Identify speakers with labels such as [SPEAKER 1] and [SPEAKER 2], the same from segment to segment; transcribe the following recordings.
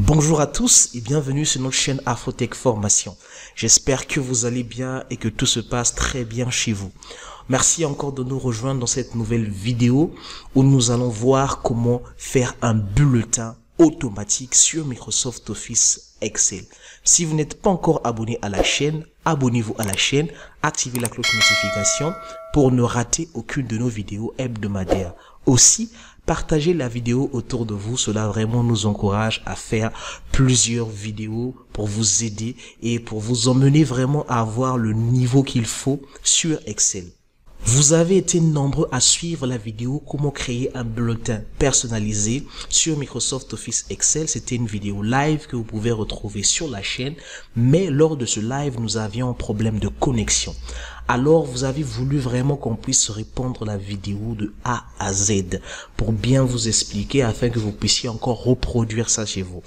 [SPEAKER 1] Bonjour à tous et bienvenue sur notre chaîne Afrotech Formation. J'espère que vous allez bien et que tout se passe très bien chez vous. Merci encore de nous rejoindre dans cette nouvelle vidéo où nous allons voir comment faire un bulletin automatique sur Microsoft Office Excel. Si vous n'êtes pas encore abonné à la chaîne, abonnez-vous à la chaîne, activez la cloche de notification pour ne rater aucune de nos vidéos hebdomadaires. Aussi, partagez la vidéo autour de vous, cela vraiment nous encourage à faire plusieurs vidéos pour vous aider et pour vous emmener vraiment à avoir le niveau qu'il faut sur Excel. Vous avez été nombreux à suivre la vidéo comment créer un bulletin personnalisé sur Microsoft Office Excel. C'était une vidéo live que vous pouvez retrouver sur la chaîne, mais lors de ce live, nous avions un problème de connexion. Alors, vous avez voulu vraiment qu'on puisse répondre la vidéo de A à Z pour bien vous expliquer afin que vous puissiez encore reproduire ça chez vous.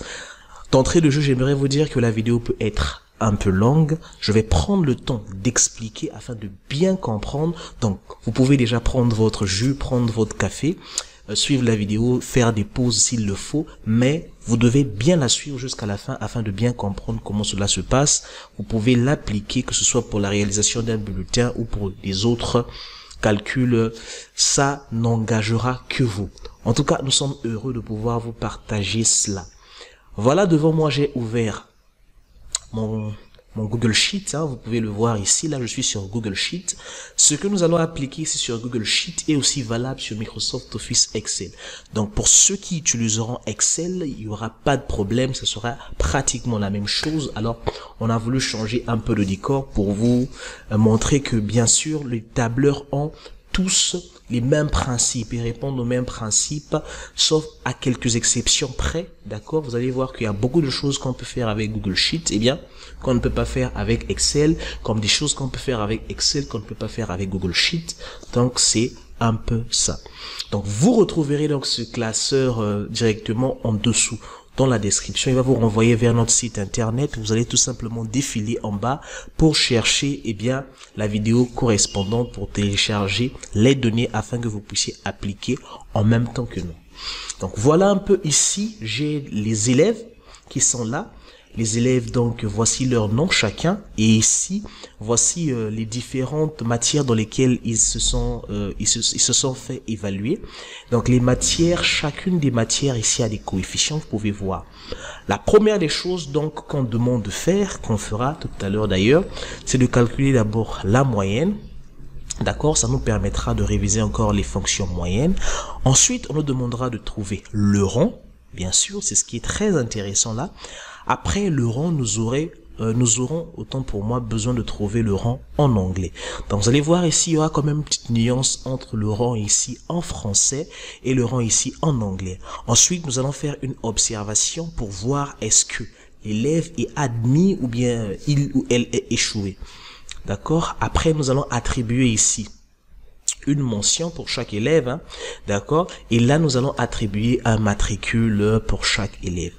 [SPEAKER 1] D'entrée de jeu, j'aimerais vous dire que la vidéo peut être un peu longue. Je vais prendre le temps d'expliquer afin de bien comprendre. Donc, vous pouvez déjà prendre votre jus, prendre votre café, suivre la vidéo, faire des pauses s'il le faut, mais vous devez bien la suivre jusqu'à la fin afin de bien comprendre comment cela se passe. Vous pouvez l'appliquer, que ce soit pour la réalisation d'un bulletin ou pour des autres calculs. Ça n'engagera que vous. En tout cas, nous sommes heureux de pouvoir vous partager cela. Voilà, devant moi, j'ai ouvert mon Google Sheet, hein, vous pouvez le voir ici, là je suis sur Google Sheet. Ce que nous allons appliquer ici sur Google Sheet est aussi valable sur Microsoft Office Excel. Donc pour ceux qui utiliseront Excel, il n'y aura pas de problème, ce sera pratiquement la même chose. Alors on a voulu changer un peu le décor pour vous montrer que bien sûr les tableurs ont tous les mêmes principes et répondent aux mêmes principes, sauf à quelques exceptions près, d'accord? Vous allez voir qu'il y a beaucoup de choses qu'on peut faire avec Google Sheet, eh bien, qu'on ne peut pas faire avec Excel, comme des choses qu'on peut faire avec Excel, qu'on ne peut pas faire avec Google Sheet. Donc, c'est un peu ça. Donc, vous retrouverez donc ce classeur directement en dessous. Dans la description, il va vous renvoyer vers notre site internet. Vous allez tout simplement défiler en bas pour chercher la vidéo correspondante pour télécharger les données afin que vous puissiez appliquer en même temps que nous. Donc voilà un peu ici, j'ai les élèves qui sont là. Les élèves, donc, voici leur nom chacun. Et ici, voici les différentes matières dans lesquelles ils se sont fait évaluer. Donc, les matières, chacune des matières ici a des coefficients, vous pouvez voir. La première des choses, donc, qu'on demande de faire, qu'on fera tout à l'heure d'ailleurs, c'est de calculer d'abord la moyenne. D'accord, ça nous permettra de réviser encore les fonctions moyennes. Ensuite, on nous demandera de trouver le rang. Bien sûr, c'est ce qui est très intéressant là. Après le rang, nous aurons, autant pour moi, besoin de trouver le rang en anglais. Donc, vous allez voir ici, il y aura quand même une petite nuance entre le rang ici en français et le rang ici en anglais. Ensuite, nous allons faire une observation pour voir est-ce que l'élève est admis ou bien il ou elle est échoué. D'accord? Après, nous allons attribuer ici une mention pour chaque élève, hein, d'accord? Et là, nous allons attribuer un matricule pour chaque élève.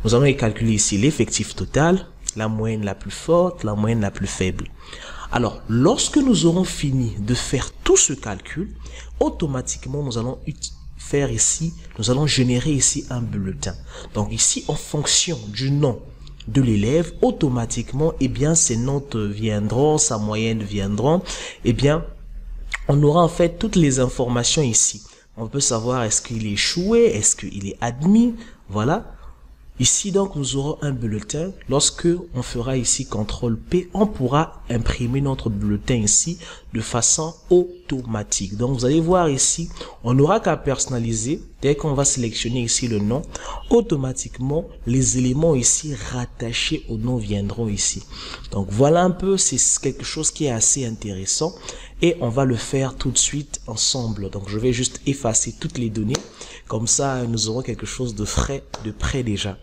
[SPEAKER 1] Nous allons calculer ici l'effectif total, la moyenne la plus forte, la moyenne la plus faible. Alors, lorsque nous aurons fini de faire tout ce calcul, automatiquement, nous allons générer ici un bulletin. Donc ici, en fonction du nom de l'élève, automatiquement, ses notes viendront, sa moyenne viendront, on aura en fait toutes les informations ici. On peut savoir est-ce qu'il est échoué, est-ce qu'il est admis, voilà. Ici donc nous aurons un bulletin. Lorsque on fera ici CTRL P, on pourra imprimer notre bulletin ici de façon automatique. Donc vous allez voir ici, on n'aura qu'à personnaliser. Dès qu'on va sélectionner ici le nom, automatiquement les éléments ici rattachés au nom viendront ici. Donc voilà un peu, c'est quelque chose qui est assez intéressant et on va le faire tout de suite ensemble. Donc je vais juste effacer toutes les données, comme ça nous aurons quelque chose de frais, de près déjà.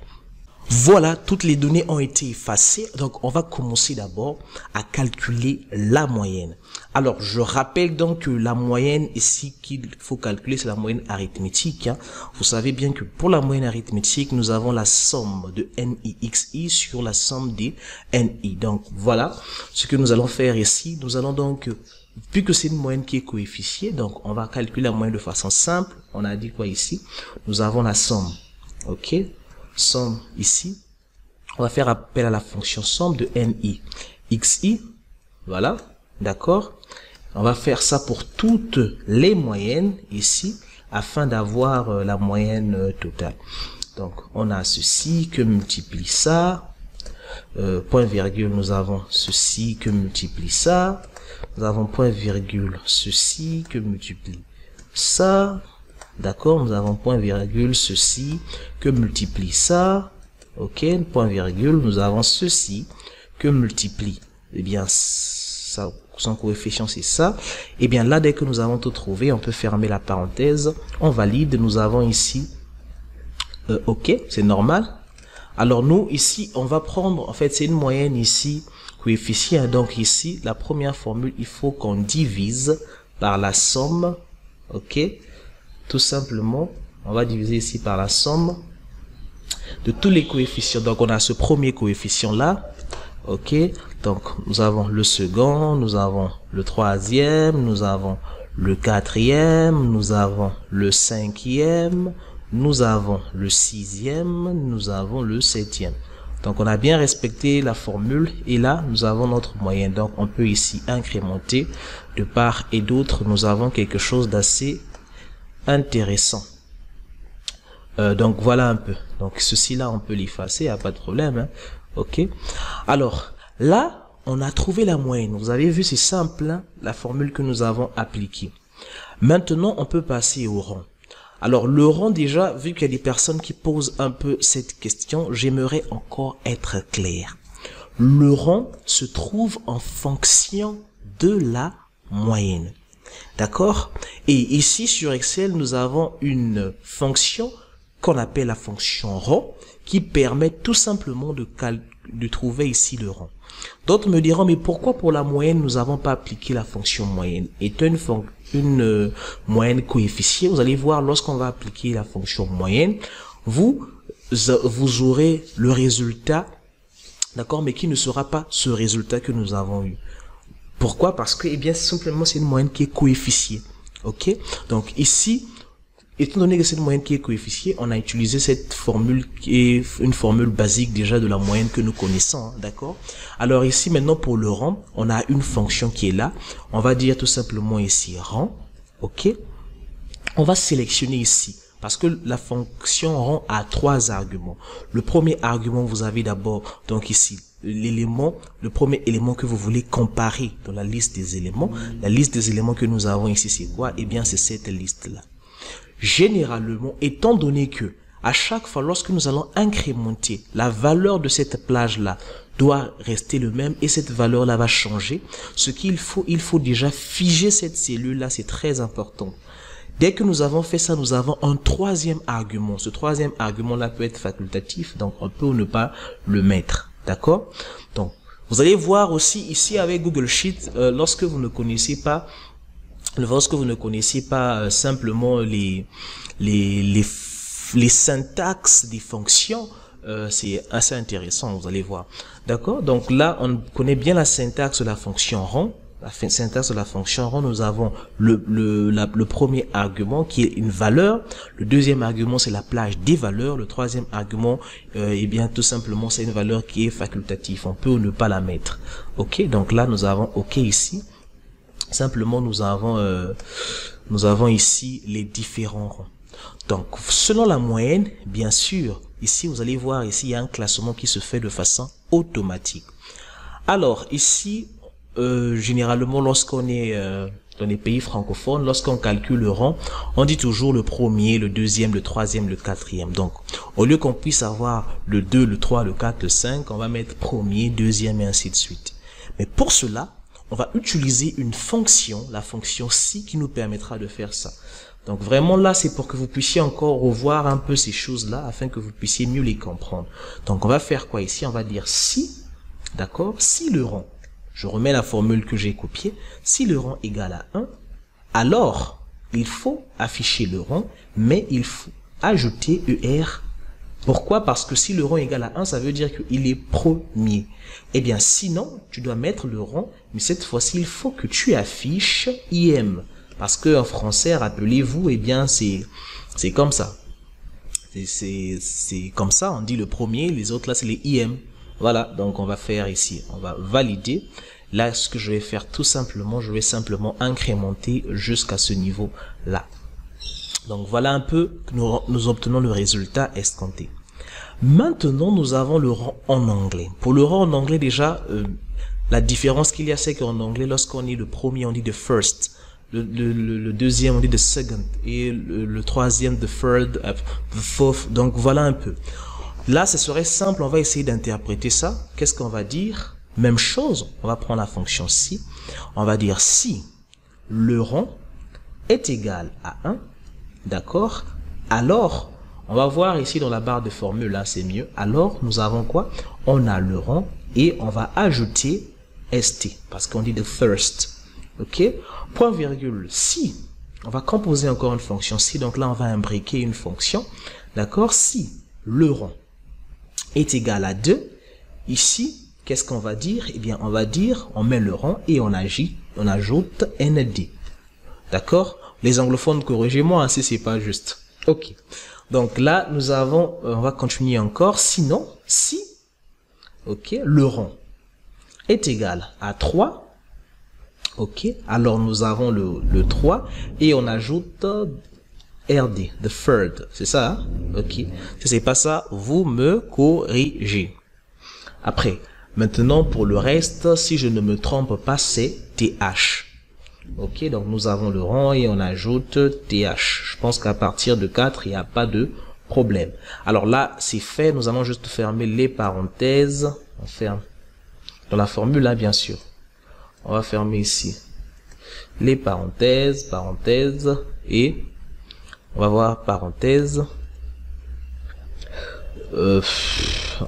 [SPEAKER 1] Voilà, toutes les données ont été effacées. Donc, on va commencer d'abord à calculer la moyenne. Alors, je rappelle donc que la moyenne ici qu'il faut calculer, c'est la moyenne arithmétique. Hein. Vous savez bien que pour la moyenne arithmétique, nous avons la somme de NIXI sur la somme des NI. Donc, voilà ce que nous allons faire ici. Nous allons donc, vu que c'est une moyenne qui est coefficiée, donc on va calculer la moyenne de façon simple. On a dit quoi ici? Nous avons la somme. OK? somme ici, on va faire appel à la fonction somme de NI. XI, voilà, d'accord. On va faire ça pour toutes les moyennes ici, afin d'avoir la moyenne totale. Donc, on a ceci que multiplie ça. Point virgule, nous avons ceci que multiplie ça. Nous avons point virgule, ceci que multiplie ça. D'accord, nous avons point virgule, ceci que multiplie ça. Ok, point virgule, nous avons ceci que multiplie. Eh bien, ça, son coefficient c'est ça. Et bien là, dès que nous avons tout trouvé, on peut fermer la parenthèse. On valide, nous avons ici. Ok, c'est normal. Alors nous, ici, on va prendre, en fait, c'est une moyenne ici, coefficient. Donc ici, la première formule, il faut qu'on divise par la somme. Ok, tout simplement, on va diviser ici par la somme de tous les coefficients. Donc on a ce premier coefficient là. Ok, donc nous avons le second, nous avons le troisième, nous avons le quatrième, nous avons le cinquième, nous avons le sixième, nous avons le septième. Donc on a bien respecté la formule et là nous avons notre moyenne. Donc on peut ici incrémenter de part et d'autre. Nous avons quelque chose d'assez intéressant. Donc voilà un peu. Donc ceci là on peut l'effacer, il n'y a pas de problème. Hein. Ok. Alors là on a trouvé la moyenne. Vous avez vu, c'est simple, hein, la formule que nous avons appliquée. Maintenant on peut passer au rang. Alors le rang, déjà, vu qu'il y a des personnes qui posent un peu cette question, j'aimerais encore être clair. Le rang se trouve en fonction de la moyenne. D'accord? Et ici sur Excel, nous avons une fonction qu'on appelle la fonction rang qui permet tout simplement de trouver ici le rang. D'autres me diront, mais pourquoi pour la moyenne, nous n'avons pas appliqué la fonction moyenne? Étant une moyenne coefficient, vous allez voir, lorsqu'on va appliquer la fonction moyenne, vous aurez le résultat, d'accord, mais qui ne sera pas ce résultat que nous avons eu. Pourquoi? Parce que, eh bien, simplement, c'est une moyenne qui est coefficient. Ok? Donc, ici, étant donné que c'est une moyenne qui est coefficient, on a utilisé cette formule qui est une formule basique déjà de la moyenne que nous connaissons, hein, d'accord? Alors ici, maintenant, pour le rang, on a une fonction qui est là. On va dire tout simplement ici rang, ok? On va sélectionner ici, parce que la fonction rang a 3 arguments. Le premier argument, vous avez d'abord, donc ici, l'élément, le premier élément que vous voulez comparer dans la liste des éléments. La liste des éléments que nous avons ici, c'est quoi? Eh bien, c'est cette liste-là. Généralement, étant donné que à chaque fois lorsque nous allons incrémenter, la valeur de cette plage-là doit rester le même et cette valeur-là va changer, ce qu'il faut, il faut déjà figer cette cellule-là, c'est très important. Dès que nous avons fait ça, nous avons un troisième argument. Ce troisième argument-là peut être facultatif, donc on peut ou ne pas le mettre. D'accord? Donc, vous allez voir aussi ici avec Google Sheet, lorsque vous ne connaissez pas simplement les syntaxes des fonctions, c'est assez intéressant, vous allez voir. D'accord? Donc là, on connaît bien la syntaxe de la fonction rang. La syntaxe de la fonction rang, nous avons le premier argument qui est une valeur. Le deuxième argument, c'est la plage des valeurs. Le troisième argument, eh bien, tout simplement, c'est une valeur qui est facultative. On peut ou ne pas la mettre. Ok? Donc là, nous avons OK ici. Simplement, nous avons ici les différents rangs. Donc, selon la moyenne, bien sûr, ici, vous allez voir, ici, il y a un classement qui se fait de façon automatique. Alors, ici, généralement, lorsqu'on est dans les pays francophones, lorsqu'on calcule le rang, on dit toujours le premier, le deuxième, le troisième, le quatrième. Donc, au lieu qu'on puisse avoir le 2, le 3, le 4, le 5, on va mettre premier, deuxième et ainsi de suite. Mais pour cela, on va utiliser une fonction, la fonction si, qui nous permettra de faire ça. Donc vraiment là, c'est pour que vous puissiez encore revoir un peu ces choses-là, afin que vous puissiez mieux les comprendre. Donc on va faire quoi ici? On va dire si, d'accord, si le rang, je remets la formule que j'ai copiée, si le rang égale à 1, alors il faut afficher le rang, mais il faut ajouter ER. Pourquoi? Parce que si le rang égale à 1, ça veut dire qu'il est premier. Eh bien, sinon, tu dois mettre le rang, mais cette fois-ci, il faut que tu affiches IM. Parce que en français, rappelez-vous, eh bien, c'est comme ça. C'est comme ça, on dit le premier, les autres là c'est les IM. Voilà, donc on va faire ici, on va valider. Là, ce que je vais faire tout simplement, je vais simplement incrémenter jusqu'à ce niveau-là. Donc voilà un peu que nous obtenons le résultat escompté. Maintenant, nous avons le rang en anglais. Pour le rang en anglais, déjà, la différence qu'il y a, c'est qu'en anglais, lorsqu'on dit le premier, on dit the first. Le deuxième, on dit the second. Et le troisième, the third, the fourth. Donc voilà un peu. Là, ce serait simple, on va essayer d'interpréter ça. Qu'est-ce qu'on va dire? Même chose, on va prendre la fonction si. On va dire si le rang est égal à 1, d'accord? Alors, on va voir ici dans la barre de formule, là c'est mieux. Alors, nous avons quoi? On a le rang et on va ajouter st, parce qu'on dit the first. Ok? Point virgule, si. On va composer encore une fonction si, donc là on va imbriquer une fonction. D'accord? Si le rang est égal à 2, ici, qu'est-ce qu'on va dire? Eh bien, on va dire, on met le rang et on ajoute nd. D'accord? Les anglophones, corrigez-moi si c'est pas juste. Ok. Donc là, nous avons, on va continuer encore. Sinon, si, ok, le rang est égal à 3, ok, alors nous avons le 3 et on ajoute RD, the third, c'est ça, hein? Ok. Si c'est pas ça, vous me corrigez. Après, maintenant pour le reste, si je ne me trompe pas, c'est TH. Ok, donc nous avons le rang et on ajoute TH. Je pense qu'à partir de 4, il n'y a pas de problème. Alors là, c'est fait, nous allons juste fermer les parenthèses. On ferme dans la formule là, bien sûr. On va fermer ici les parenthèses, et on va voir parenthèse. On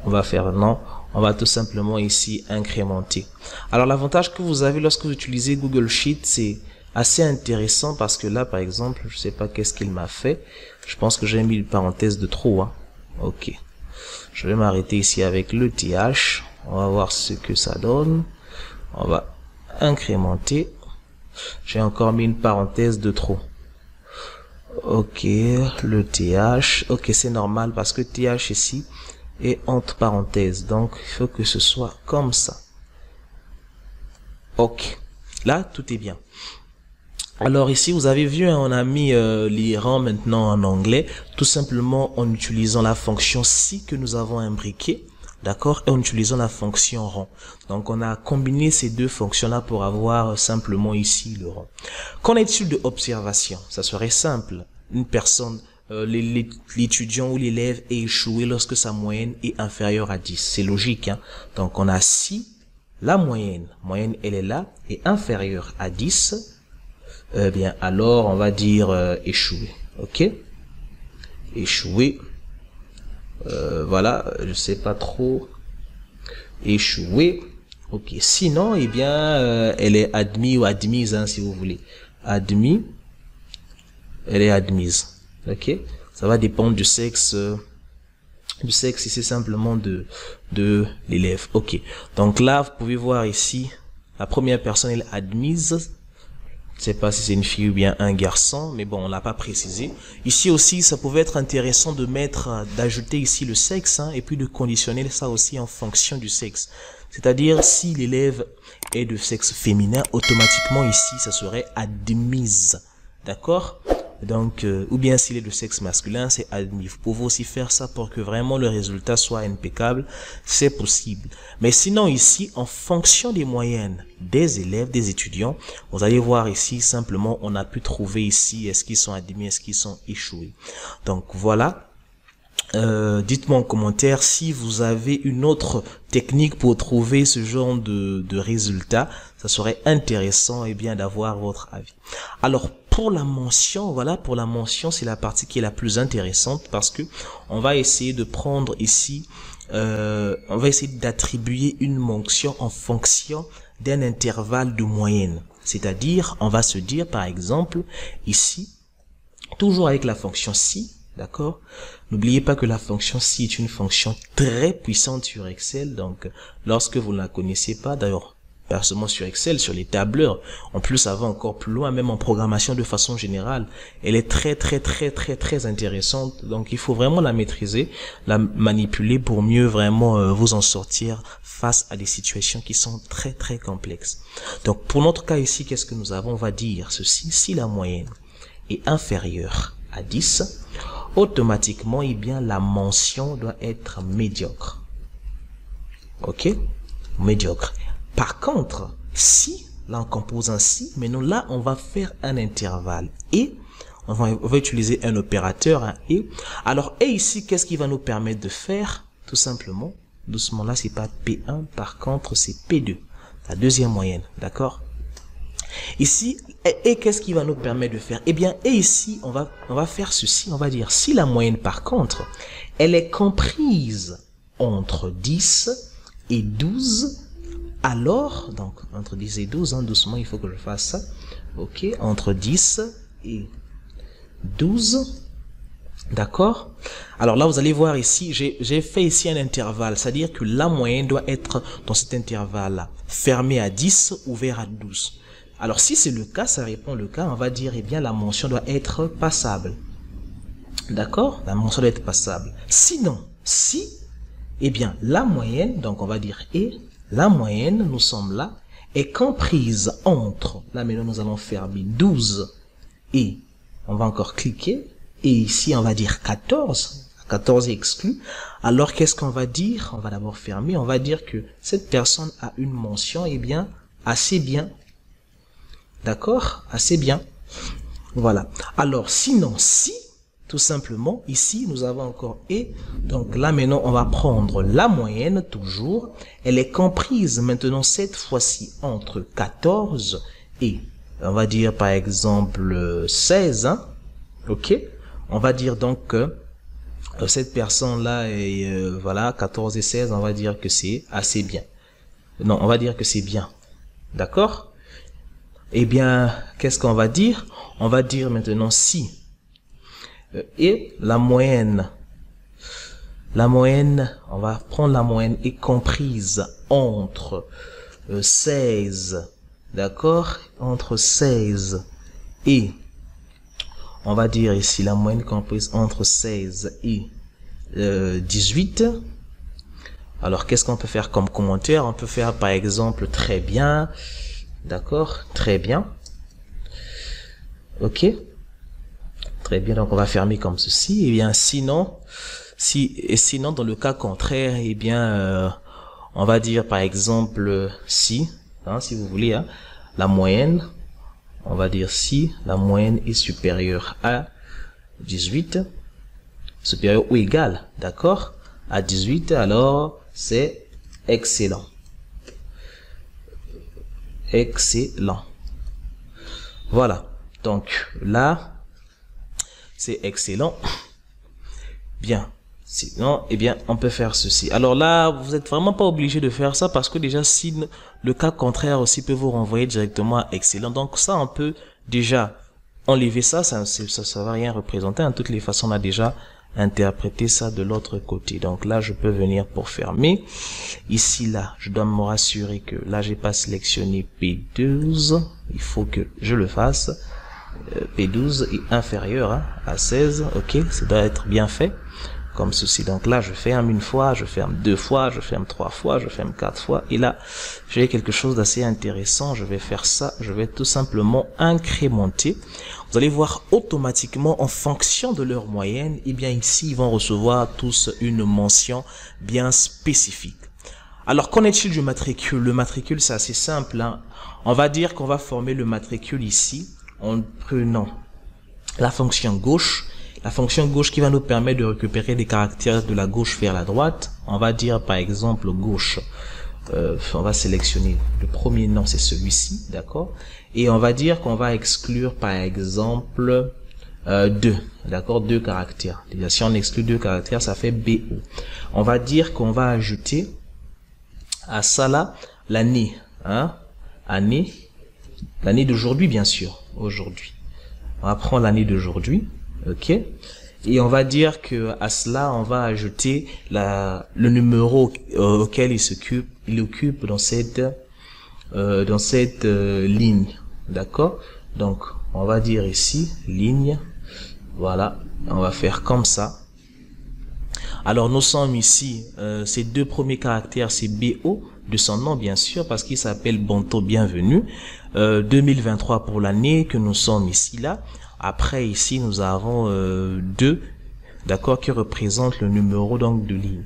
[SPEAKER 1] va faire non. On va tout simplement ici incrémenter. Alors l'avantage que vous avez lorsque vous utilisez Google Sheet, c'est assez intéressant parce que là, par exemple, je sais pas qu'est-ce qu'il m'a fait. Je pense que j'ai mis une parenthèse de trop. Hein. Ok. Je vais m'arrêter ici avec le TH. On va voir ce que ça donne. On va incrémenter. J'ai encore mis une parenthèse de trop. Ok, le TH. Ok, c'est normal parce que TH ici est entre parenthèses. Donc, il faut que ce soit comme ça. Ok. Là, tout est bien. Alors ici, vous avez vu, hein, on a mis les rangs maintenant en anglais, tout simplement en utilisant la fonction si que nous avons imbriquée, d'accord, et en utilisant la fonction rang. Donc on a combiné ces deux fonctions-là pour avoir simplement ici le rang. Qu'en est-il de observation? Ça serait simple. Une personne, l'étudiant ou l'élève est échoué lorsque sa moyenne est inférieure à 10. C'est logique, hein. Donc on a si la moyenne elle est là, est inférieure à 10. Bien, alors on va dire échoué, ok, échoué, voilà, je sais pas trop, échoué, ok, sinon, eh bien, elle est admise ou admise, hein, si vous voulez, admis, elle est admise, ok, ça va dépendre du sexe ici simplement de l'élève, ok, donc là, vous pouvez voir ici, la première personne, elle est admise. Je sais pas si c'est une fille ou bien un garçon, mais bon, on l'a pas précisé. Ici aussi, ça pouvait être intéressant de d'ajouter ici le sexe, hein, et puis de conditionner ça aussi en fonction du sexe. C'est-à-dire, si l'élève est de sexe féminin, automatiquement ici, ça serait admise. D'accord? Donc, ou bien s'il est de sexe masculin, c'est admis. Vous pouvez aussi faire ça pour que vraiment le résultat soit impeccable. C'est possible. Mais sinon ici, en fonction des moyennes des élèves, des étudiants, vous allez voir ici, simplement, on a pu trouver ici, est-ce qu'ils sont admis, est-ce qu'ils sont échoués. Donc, voilà. Dites-moi en commentaire si vous avez une autre technique pour trouver ce genre de résultat. Ça serait intéressant et bien d'avoir votre avis. Alors pour la mention, voilà, pour la mention, c'est la partie qui est la plus intéressante parce que on va essayer de prendre ici, on va essayer d'attribuer une mention en fonction d'un intervalle de moyenne. C'est-à-dire, on va se dire par exemple ici, toujours avec la fonction si. D'accord? N'oubliez pas que la fonction si est une fonction très puissante sur Excel. Donc, lorsque vous ne la connaissez pas, d'ailleurs, pas seulement sur Excel, sur les tableurs. En plus, ça va encore plus loin, même en programmation de façon générale. Elle est très intéressante. Donc, il faut vraiment la maîtriser, la manipuler pour mieux vraiment vous en sortir face à des situations qui sont très complexes. Donc, pour notre cas ici, qu'est-ce que nous avons? On va dire ceci: si la moyenne est inférieure à 10, automatiquement, eh bien, la mention doit être médiocre. Ok? Médiocre. Par contre, si, là on compose un si, mais nous là on va faire un intervalle et on va utiliser un opérateur, un et. Alors et ici, qu'est-ce qui va nous permettre de faire? Tout simplement, doucement là, c'est pas P1, par contre c'est P2, la deuxième moyenne, d'accord? Ici, et qu'est-ce qui va nous permettre de faire? Eh bien, et ici, on va faire ceci, on va dire si la moyenne par contre, elle est comprise entre 10 et 12, alors, donc, entre 10 et 12, hein, doucement, il faut que je fasse ça. Ok, entre 10 et 12. D'accord? Alors là, vous allez voir ici, j'ai fait ici un intervalle. C'est-à-dire que la moyenne doit être dans cet intervalle-là, fermé à 10, ouvert à 12. Alors, si c'est le cas, ça répond le cas, on va dire, eh bien, la mention doit être passable. D'accord? La mention doit être passable. Sinon, si, eh bien, la moyenne, donc on va dire et, la moyenne, nous sommes là, est comprise entre, là maintenant nous allons fermer 12 et, on va encore cliquer, et ici on va dire 14, 14 est exclu. Alors qu'est-ce qu'on va dire? On va d'abord fermer, on va dire que cette personne a une mention, eh bien, assez bien. D'accord? Assez bien. Voilà. Alors sinon, si, tout simplement, ici, nous avons encore et. Donc là, maintenant, on va prendre la moyenne, toujours. Elle est comprise, maintenant, cette fois-ci, entre 14 et, on va dire, par exemple, 16. Hein? OK? On va dire donc que cette personne-là est, voilà, 14 et 16, on va dire que c'est assez bien. Non, on va dire que c'est bien. D'accord? Eh bien, qu'est-ce qu'on va dire? On va dire maintenant si. Et la moyenne, on va prendre la moyenne est comprise entre 16, d'accord, entre 16 et, on va dire ici la moyenne comprise entre 16 et 18. Alors qu'est-ce qu'on peut faire comme commentaire? On peut faire par exemple très bien, d'accord, très bien, ok. Très bien, donc on va fermer comme ceci. Et bien sinon, sinon dans le cas contraire, eh bien on va dire par exemple si, hein, si vous voulez, hein, la moyenne, on va dire si la moyenne est supérieure à 18, supérieure ou égale, d'accord, à 18, alors c'est excellent. Excellent. Voilà. Donc là, c'est excellent. Bien. Sinon, eh bien, on peut faire ceci. Alors là, vous n'êtes vraiment pas obligé de faire ça parce que déjà, si le cas contraire aussi peut vous renvoyer directement à excellent. Donc ça, on peut déjà enlever ça. Ça va rien représenter. En toutes les façons, on a déjà interprété ça de l'autre côté. Donc là, je peux venir pour fermer. Ici, là, je dois me rassurer que là, j'ai pas sélectionné P12. Il faut que je le fasse. P12 est inférieur hein, à 16, ok, ça doit être bien fait, comme ceci. Donc là, je ferme une fois, je ferme deux fois, je ferme trois fois, je ferme quatre fois, et là, j'ai quelque chose d'assez intéressant. Je vais faire ça, je vais tout simplement incrémenter. Vous allez voir automatiquement, en fonction de leur moyenne, et bien ici, ils vont recevoir tous une mention bien spécifique. Alors, qu'en est-il du matricule? Le matricule, c'est assez simple, hein. On va dire qu'on va former le matricule ici, en prenant la fonction gauche qui va nous permettre de récupérer des caractères de la gauche vers la droite. On va dire par exemple gauche, on va sélectionner le premier nom, c'est celui-ci, d'accord, et on va dire qu'on va exclure par exemple 2, d'accord, 2 caractères. Déjà, si on exclut 2 caractères, ça fait BO. On va dire qu'on va ajouter à ça là l'année, hein, l'année d'aujourd'hui, bien sûr. Aujourd'hui, on va prendre l'année d'aujourd'hui, ok, et on va dire que à cela on va ajouter le numéro auquel il occupe dans cette dans cette ligne, d'accord. Donc on va dire ici ligne, voilà, on va faire comme ça. Alors nous sommes ici, ces deux premiers caractères c'est BO de son nom bien sûr parce qu'il s'appelle Bonto Bienvenue, 2023 pour l'année que nous sommes ici là. Après ici nous avons 2, d'accord, qui représente le numéro donc de ligne.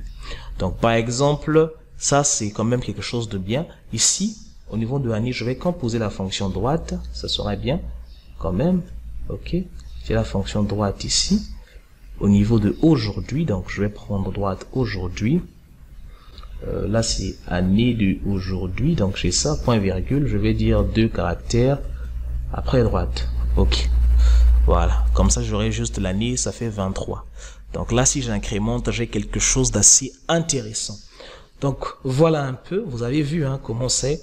[SPEAKER 1] Donc par exemple ça c'est quand même quelque chose de bien. Ici au niveau de l'année je vais composer la fonction droite, ça sera bien quand même, ok. J'ai la fonction droite ici au niveau de aujourd'hui, donc je vais prendre droite aujourd'hui. Là c'est année de aujourd'hui, donc j'ai ça, point virgule, je vais dire 2 caractères après droite, ok. Voilà, comme ça j'aurai juste l'année, ça fait 23. Donc là si j'incrémente, j'ai quelque chose d'assez intéressant. Donc voilà un peu, vous avez vu hein, comment c'est.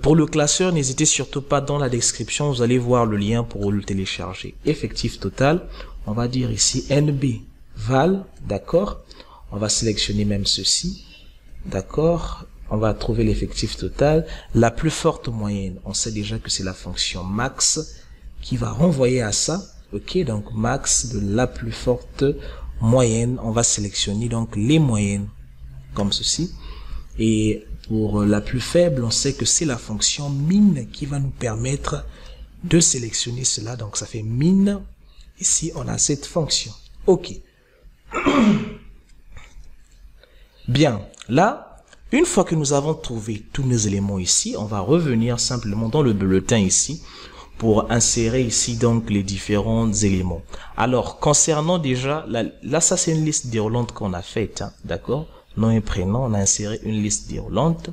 [SPEAKER 1] Pour le classeur, n'hésitez surtout pas, dans la description, vous allez voir le lien pour le télécharger. Effectif total, on va dire ici NB val, d'accord. On va sélectionner même ceci, d'accord. On va trouver l'effectif total. La plus forte moyenne, on sait déjà que c'est la fonction max qui va renvoyer à ça, ok. Donc max de la plus forte moyenne, on va sélectionner donc les moyennes comme ceci. Et pour la plus faible, on sait que c'est la fonction min qui va nous permettre de sélectionner cela. Donc ça fait min. Ici, on a cette fonction. OK. Bien. Là, une fois que nous avons trouvé tous nos éléments ici, on va revenir simplement dans le bulletin ici pour insérer ici donc les différents éléments. Alors, concernant déjà, là ça c'est une liste déroulante qu'on a faite, hein, d'accord. Nom et prénom, on a inséré une liste déroulante.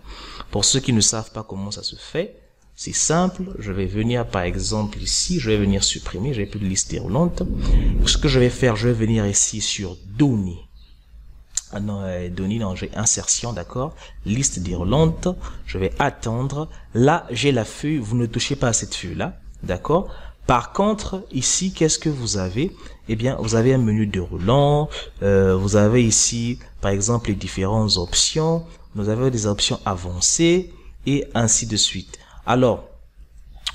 [SPEAKER 1] Pour ceux qui ne savent pas comment ça se fait, c'est simple. Je vais venir par exemple ici, je vais venir supprimer, j'ai plus de liste déroulante. Ce que je vais faire, je vais venir ici sur données. Ah non, données, non, j'ai insertion, d'accord. Liste déroulante, je vais attendre. Là, j'ai la feuille, vous ne touchez pas à cette feuille-là, d'accord. Par contre, ici, qu'est-ce que vous avez? Eh bien, vous avez un menu déroulant, vous avez ici, par exemple, les différentes options, vous avez des options avancées, et ainsi de suite. Alors,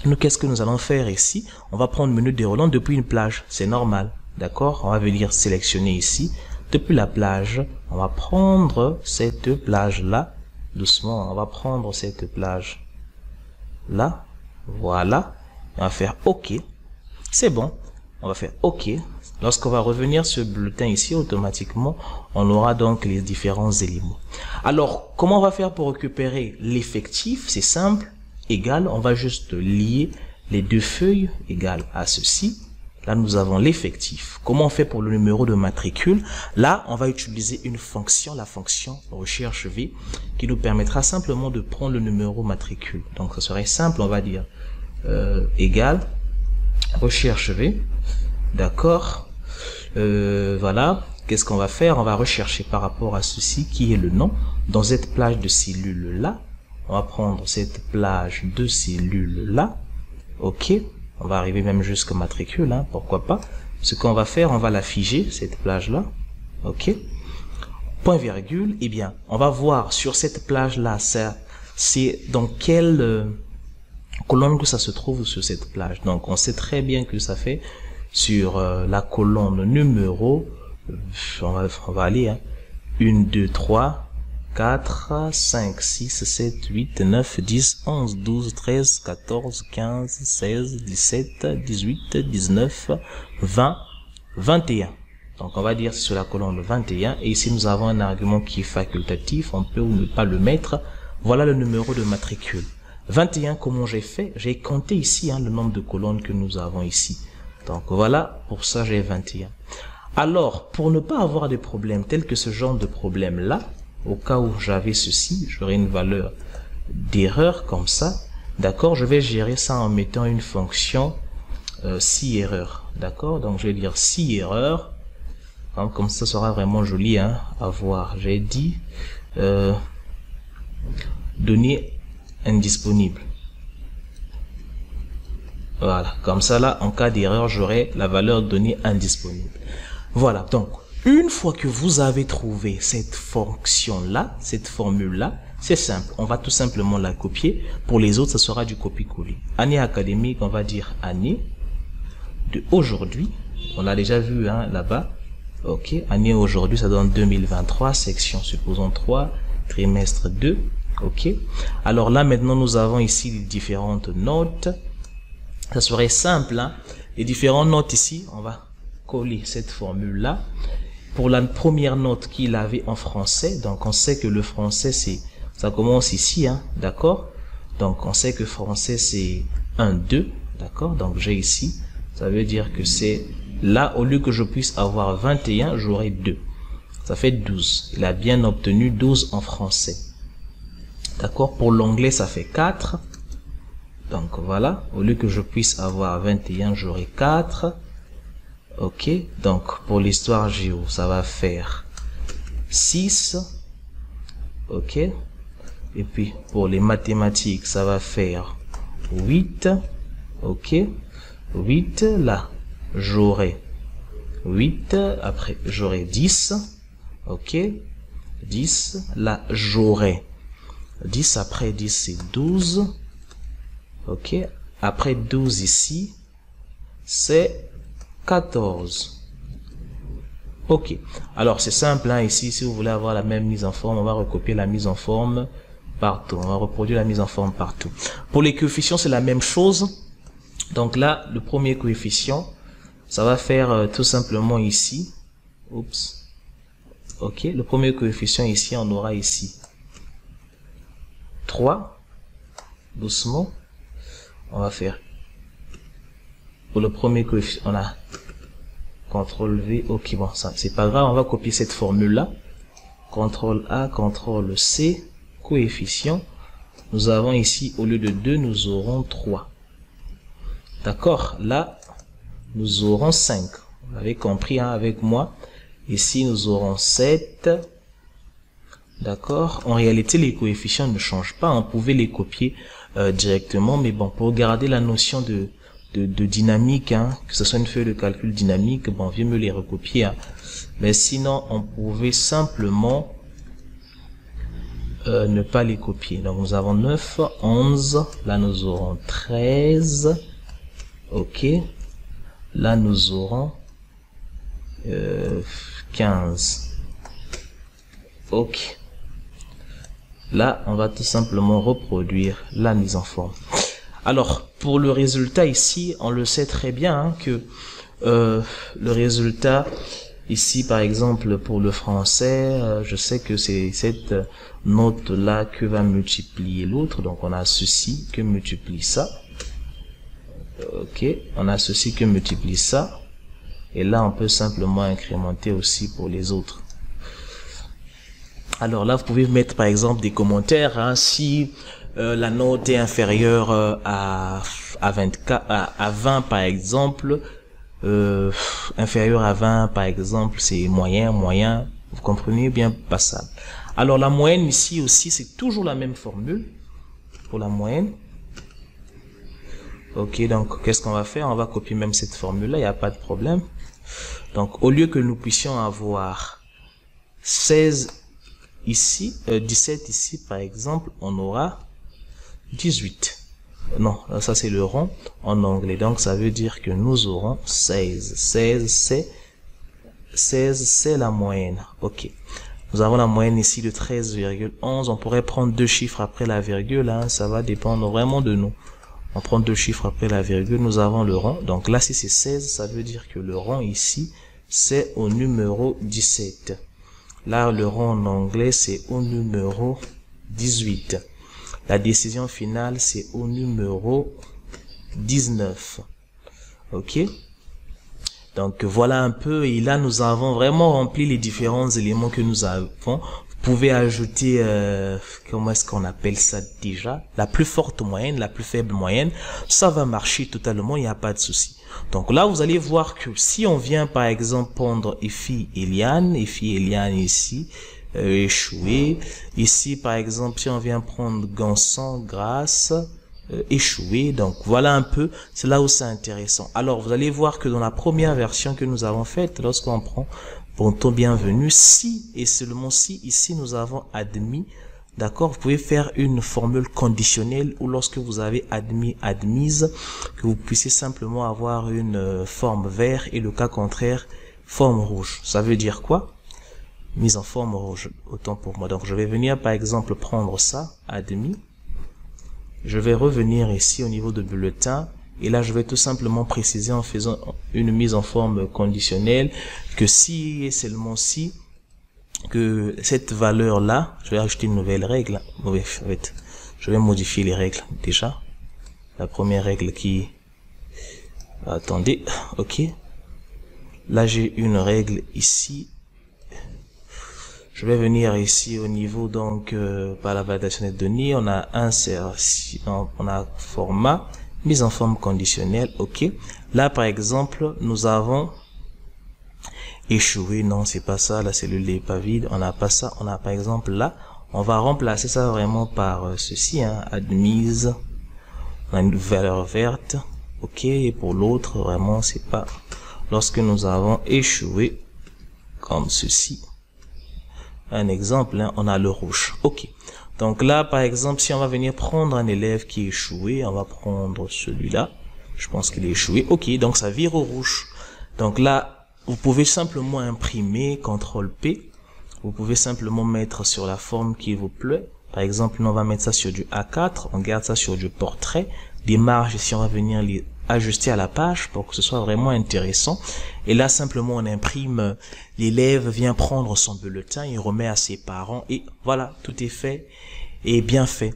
[SPEAKER 1] nous, qu'est-ce que nous allons faire ici? On va prendre le menu déroulant depuis une plage, c'est normal, d'accord? On va venir sélectionner ici, depuis la plage, on va prendre cette plage-là, doucement, on va prendre cette plage-là, voilà. On va faire OK. C'est bon. On va faire OK. Lorsqu'on va revenir sur le bulletin ici, automatiquement, on aura donc les différents éléments. Alors, comment on va faire pour récupérer l'effectif? C'est simple. Égal, on va juste lier les deux feuilles égales à ceci. Là, nous avons l'effectif. Comment on fait pour le numéro de matricule? Là, on va utiliser une fonction, la fonction recherche V, qui nous permettra simplement de prendre le numéro matricule. Donc, ça serait simple, on va dire égal recherche V, d'accord. Voilà, qu'est-ce qu'on va faire? On va rechercher par rapport à ceci qui est le nom dans cette plage de cellules là. On va prendre cette plage de cellules là, ok. On va arriver même jusqu'au matricule, hein, pourquoi pas. Ce qu'on va faire, on va la figer, cette plage là, ok. Point virgule, eh bien on va voir sur cette plage là, ça c'est dans quelle colonne que ça se trouve sur cette plage. Donc on sait très bien que ça fait sur la colonne numéro, on va aller, hein, 1, 2, 3, 4, 5, 6, 7, 8, 9, 10, 11, 12, 13, 14, 15, 16, 17, 18, 19, 20, 21. Donc on va dire sur la colonne 21, et ici nous avons un argument qui est facultatif, on peut ou ne pas le mettre. Voilà le numéro de matricule. 21, comment j'ai fait? J'ai compté ici, hein, le nombre de colonnes que nous avons ici. Donc voilà, pour ça j'ai 21. Alors, pour ne pas avoir des problèmes tels que ce genre de problème-là, au cas où j'avais ceci, j'aurais une valeur d'erreur comme ça, d'accord? Je vais gérer ça en mettant une fonction si erreur, d'accord? Donc je vais dire si erreur, hein, comme ça sera vraiment joli, hein, à voir. J'ai dit données indisponible. Voilà, comme ça là, en cas d'erreur, j'aurai la valeur donnée indisponible. Voilà, donc Une fois que vous avez trouvé cette fonction-là, cette formule-là, c'est simple. On va tout simplement la copier. Pour les autres, ça sera du copier-coller. Année académique, on va dire année de aujourd'hui. On l'a déjà vu hein, là-bas. Ok, année aujourd'hui, ça donne 2023, section supposons 3, trimestre 2. Ok, alors là maintenant nous avons ici les différentes notes. Ça serait simple, hein? Les différentes notes ici, on va coller cette formule là. Pour la première note qu'il avait en français, donc on sait que le français c'est, ça commence ici, hein, d'accord? Donc on sait que français c'est 1, 2, d'accord? Donc j'ai ici, ça veut dire que c'est là, au lieu que je puisse avoir 21, j'aurai 2. Ça fait 12. Il a bien obtenu 12 en français. D'accord? Pour l'anglais, ça fait 4. Donc voilà, au lieu que je puisse avoir 21, j'aurai 4. Ok, donc pour l'histoire géo, ça va faire 6. Ok, et puis pour les mathématiques, ça va faire 8. Ok, 8, là, j'aurai 8, après j'aurai 10. Ok, 10, là, j'aurai 10, après 10, c'est 12. Ok, après 12 ici, c'est 14. Ok, alors c'est simple, hein, ici, si vous voulez avoir la même mise en forme, on va recopier la mise en forme partout. On va reproduire la mise en forme partout. Pour les coefficients, c'est la même chose. Donc là, le premier coefficient, ça va faire tout simplement ici. Oups. Ok, le premier coefficient ici, on aura ici 3. Doucement. On va faire. Pour le premier coefficient, on a CTRL V. Ok, bon, ça, c'est pas grave. On va copier cette formule-là. CTRL A, CTRL C. Coefficient. Nous avons ici, au lieu de 2, nous aurons 3. D'accord? Là, nous aurons 5. Vous avez compris hein, avec moi. Ici, nous aurons 7. D'accord? En réalité, les coefficients ne changent pas. On pouvait les copier directement. Mais bon, pour garder la notion de dynamique, hein, que ce soit une feuille de calcul dynamique, bon, vieux me les recopier. Hein. Mais sinon, on pouvait simplement ne pas les copier. Donc, nous avons 9, 11. Là, nous aurons 13. Ok. Là, nous aurons 15. Ok. Là, on va tout simplement reproduire la mise en forme. Alors, pour le résultat ici, on le sait très bien hein, que le résultat ici, par exemple, pour le français, je sais que c'est cette note-là que va multiplier l'autre. Donc, on a ceci que multiplie ça. Ok, on a ceci que multiplie ça. Et là, on peut simplement incrémenter aussi pour les autres. Alors là, vous pouvez mettre par exemple des commentaires. Hein, si la note est inférieure à 20 par exemple, inférieure à 20 par exemple, c'est moyen. Vous comprenez bien, passable. Alors la moyenne ici aussi, c'est toujours la même formule pour la moyenne. Ok, donc qu'est-ce qu'on va faire? On va copier même cette formule-là, il n'y a pas de problème. Donc au lieu que nous puissions avoir 16 ici, 17 ici par exemple, on aura 18. Non, ça c'est le rond en anglais. Donc ça veut dire que nous aurons 16. 16 c'est la moyenne. Ok. Nous avons la moyenne ici de 13,11. On pourrait prendre deux chiffres après la virgule. Hein, ça va dépendre vraiment de nous. On prend deux chiffres après la virgule. Nous avons le rond. Donc là, si c'est 16, ça veut dire que le rond ici, c'est au numéro 17. Là, le rond en anglais, c'est au numéro 18. La décision finale, c'est au numéro 19. Ok? Donc, voilà un peu. Et là, nous avons vraiment rempli les différents éléments que nous avons. Vous pouvez ajouter, comment est-ce qu'on appelle ça déjà? La plus forte moyenne, la plus faible moyenne. Ça va marcher totalement, il n'y a pas de souci. Donc là, vous allez voir que si on vient, par exemple, prendre Effie Eliane ici, échoué. Ici, par exemple, si on vient prendre Ganson, Grâce, échoué. Donc, voilà un peu, c'est là où c'est intéressant. Alors, vous allez voir que dans la première version que nous avons faite, lorsqu'on prend Bonjour, bienvenue. Si et seulement si ici nous avons admis, d'accord, vous pouvez faire une formule conditionnelle ou lorsque vous avez admis, admise, que vous puissiez simplement avoir une forme vert et le cas contraire, forme rouge. Ça veut dire quoi? Mise en forme rouge, autant pour moi. Donc je vais venir par exemple prendre ça, admis. Je vais revenir ici au niveau de bulletin. Et là, je vais tout simplement préciser en faisant une mise en forme conditionnelle que si et seulement si que cette valeur-là, je vais ajouter une nouvelle règle. Je vais modifier les règles déjà. La première règle qui... Attendez, ok. Là, j'ai une règle ici. Je vais venir ici au niveau donc par la validation des données. On a insertion, on a format. Mise en forme conditionnelle, ok. Là, par exemple, nous avons échoué. Non, c'est pas ça. La cellule n'est pas vide. On n'a pas ça. On a, par exemple, là, on va remplacer ça vraiment par ceci, hein, admise. On a une valeur verte, ok. Et pour l'autre, vraiment, c'est pas. Lorsque nous avons échoué, comme ceci. Un exemple, hein, on a le rouge, ok. Donc là, par exemple, si on va venir prendre un élève qui est échoué, on va prendre celui-là. Je pense qu'il est échoué. Ok, donc ça vire au rouge. Donc là, vous pouvez simplement imprimer, CTRL-P. Vous pouvez simplement mettre sur la forme qui vous plaît. Par exemple, nous, on va mettre ça sur du A4. On garde ça sur du portrait. Des marges, ici, on va venir les ajuster à la page pour que ce soit vraiment intéressant. Et là, simplement, on imprime, l'élève vient prendre son bulletin, il remet à ses parents et voilà, tout est fait et bien fait.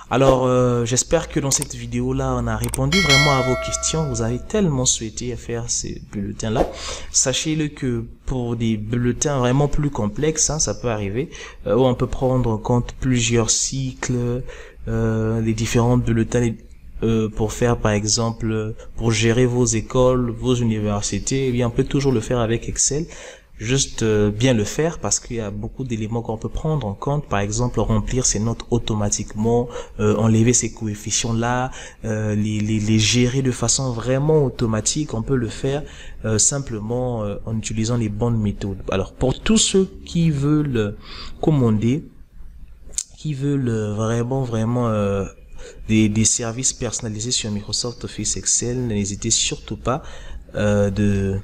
[SPEAKER 1] Alors, j'espère que dans cette vidéo-là, on a répondu vraiment à vos questions. Vous avez tellement souhaité faire ces bulletins-là. Sachez-le que pour des bulletins vraiment plus complexes, hein, ça peut arriver, où on peut prendre en compte plusieurs cycles, les différents bulletins, pour faire par exemple, pour gérer vos écoles, vos universités, eh bien on peut toujours le faire avec Excel. Juste bien le faire parce qu'il y a beaucoup d'éléments qu'on peut prendre en compte. Par exemple, remplir ses notes automatiquement, enlever ces coefficients là, les gérer de façon vraiment automatique. On peut le faire simplement en utilisant les bonnes méthodes. Alors pour tous ceux qui veulent commander, qui veulent vraiment des services personnalisés sur Microsoft Office Excel, n'hésitez surtout pas de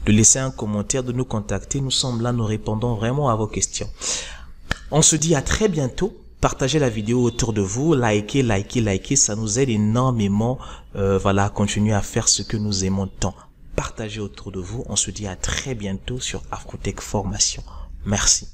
[SPEAKER 1] laisser un commentaire, de nous contacter. Nous sommes là, nous répondons vraiment à vos questions. On se dit à très bientôt. Partagez la vidéo autour de vous, likez, ça nous aide énormément voilà, à continuer à faire ce que nous aimons tant. Partagez autour de vous. On se dit à très bientôt sur Afrotech Formation. Merci.